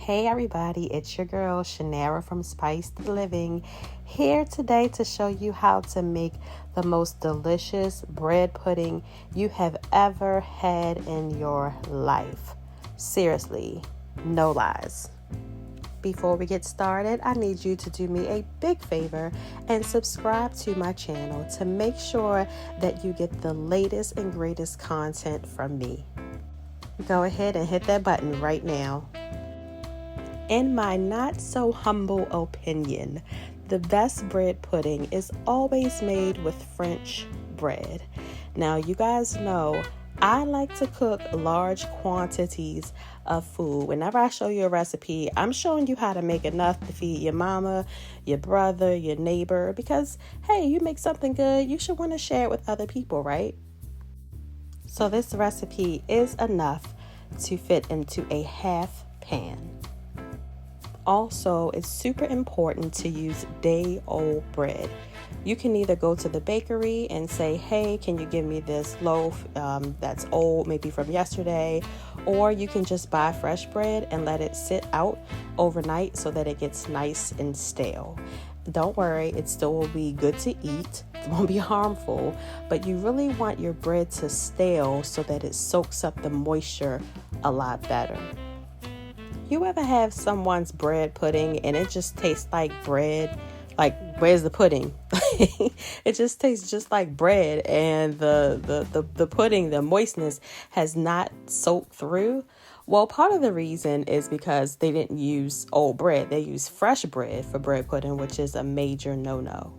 Hey everybody, it's your girl Shanara from Spiced Living, here today to show you how to make the most delicious bread pudding you have ever had in your life. Seriously, no lies. Before we get started, I need you to do me a big favor and subscribe to my channel to make sure that you get the latest and greatest content from me. Go ahead and hit that button right now. In my not so humble opinion, the best bread pudding is always made with French bread. Now, you guys know I like to cook large quantities of food. Whenever I show you a recipe, I'm showing you how to make enough to feed your mama, your brother, your neighbor, because, hey, you make something good, you should want to share it with other people, right? So this recipe is enough to fit into a half pan. Also, it's super important to use day-old bread. You can either go to the bakery and say, hey, can you give me this loaf that's old, maybe from yesterday, or you can just buy fresh bread and let it sit out overnight so that it gets nice and stale. Don't worry, it still will be good to eat. It won't be harmful, but you really want your bread to stale so that it soaks up the moisture a lot better. You ever have someone's bread pudding and it just tastes like bread? Like, where's the pudding? It just tastes just like bread, and the pudding, the moistness has not soaked through. Well, part of the reason is because they didn't use old bread. They used fresh bread for bread pudding, which is a major no-no.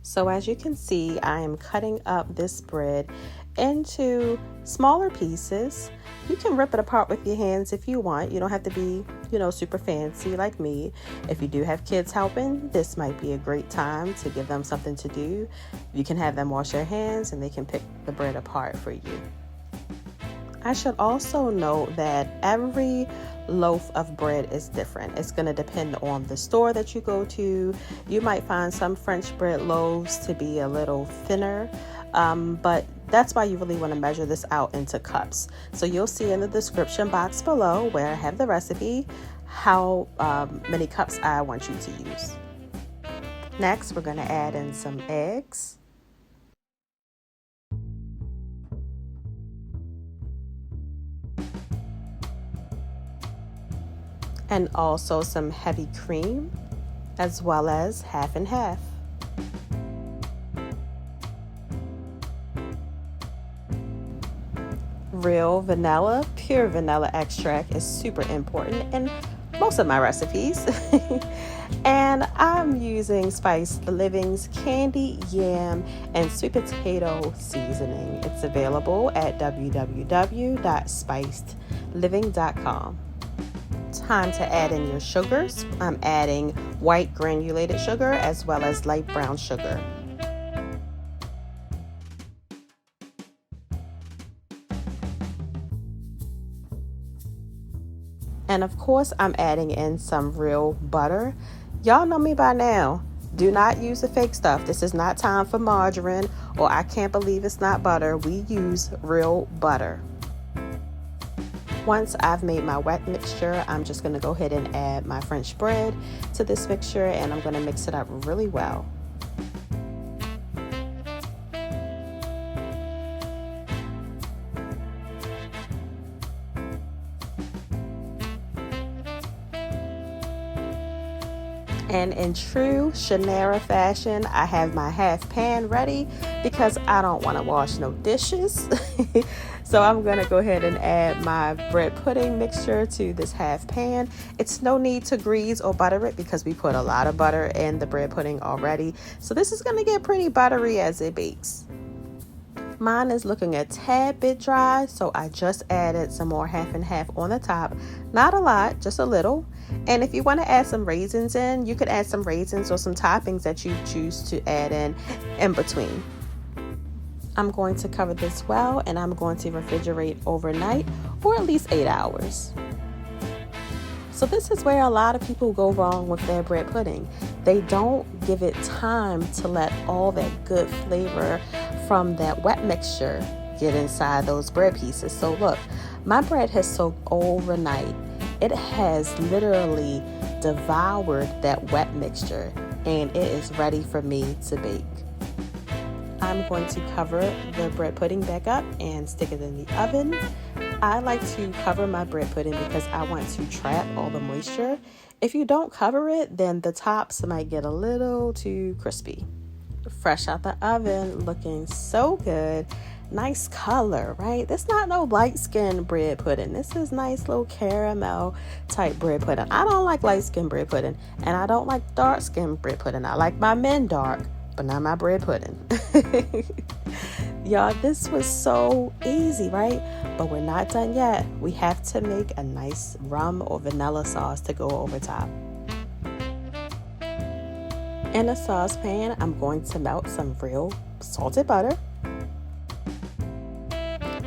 So as you can see, I am cutting up this bread into smaller pieces. You can rip it apart with your hands if you want. You don't have to be, super fancy like me. If you do have kids helping, this might be a great time to give them something to do. You can have them wash their hands and they can pick the bread apart for you. I should also note that every loaf of bread is different. It's going to depend on the store that you go to. You might find some French bread loaves to be a little thinner, but that's why you really want to measure this out into cups. So you'll see in the description box below, where I have the recipe, how many cups I want you to use. Next, we're going to add in some eggs. And also some heavy cream, as well as half and half. Real vanilla, pure vanilla extract is super important in most of my recipes. And I'm using Spiced Living's Candied yam and sweet potato seasoning. It's available at www.spicedliving.com. Time to add in your sugars. I'm adding white granulated sugar as well as light brown sugar. And of course, I'm adding in some real butter. Y'all know me by now. Do not use the fake stuff. This is not time for margarine or I can't believe it's not butter. We use real butter. Once I've made my wet mixture, I'm just going to go ahead and add my French bread to this mixture, and I'm going to mix it up really well. And in true Shanara fashion, I have my half pan ready because I don't want to wash no dishes. So I'm going to go ahead and add my bread pudding mixture to this half pan. It's no need to grease or butter it because we put a lot of butter in the bread pudding already. So this is going to get pretty buttery as it bakes. Mine is looking a tad bit dry, so I just added some more half and half on the top. Not a lot, just a little. And if you want to add some raisins in, you could add some raisins or some toppings that you choose to add in between. I'm going to cover this well, and I'm going to refrigerate overnight or at least 8 hours. So this is where a lot of people go wrong with their bread pudding. They don't give it time to let all that good flavor from that wet mixture get inside those bread pieces. So look, my bread has soaked overnight It has literally devoured that wet mixture, and it is ready for me to bake. I'm going to cover the bread pudding back up and stick it in the oven. I like to cover my bread pudding because I want to trap all the moisture. If you don't cover it, then the tops might get a little too crispy. Fresh out the oven, looking so good. Nice color, right? This is not no light skin bread pudding. This is nice little caramel type bread pudding. I don't like light skin bread pudding, and I don't like dark skin bread pudding. I like my men dark, but not my bread pudding. Y'all, this was so easy, right? But we're not done yet. We have to make a nice rum or vanilla sauce to go over top. In a saucepan, I'm going to melt some real salted butter.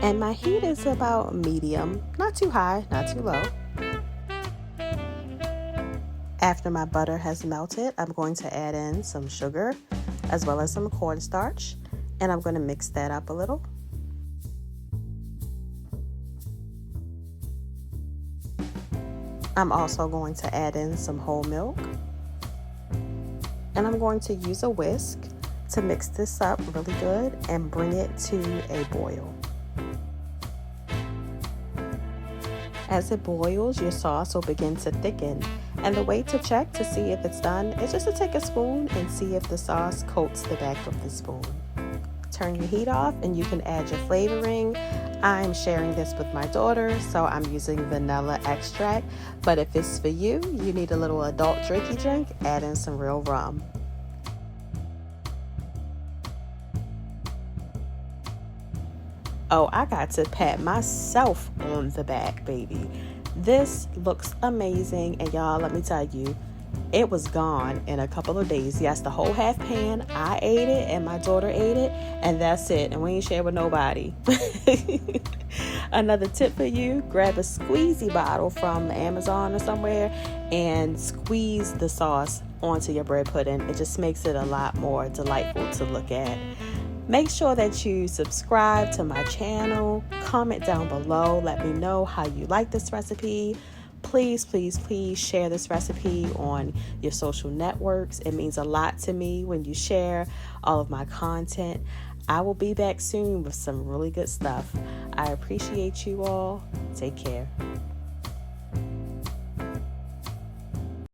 And my heat is about medium, not too high, not too low. After my butter has melted, I'm going to add in some sugar as well as some cornstarch, and I'm going to mix that up a little. I'm also going to add in some whole milk, and I'm going to use a whisk to mix this up really good and bring it to a boil. As it boils, your sauce will begin to thicken, and the way to check to see if it's done is just to take a spoon and see if the sauce coats the back of the spoon. Turn your heat off and you can add your flavoring. I'm sharing this with my daughter, so I'm using vanilla extract, but if it's for you, you need a little adult drinky drink, add in some real rum. Oh, I got to pat myself on the back, baby. This looks amazing, and y'all, let me tell you, it was gone in a couple of days. Yes, the whole half pan, I ate it, and my daughter ate it, and that's it, and we ain't share with nobody. Another tip for you, grab a squeezy bottle from Amazon or somewhere and squeeze the sauce onto your bread pudding. It just makes it a lot more delightful to look at. Make sure that you subscribe to my channel, comment down below, let me know how you like this recipe. Please, please, please share this recipe on your social networks. It means a lot to me when you share all of my content. I will be back soon with some really good stuff. I appreciate you all. Take care.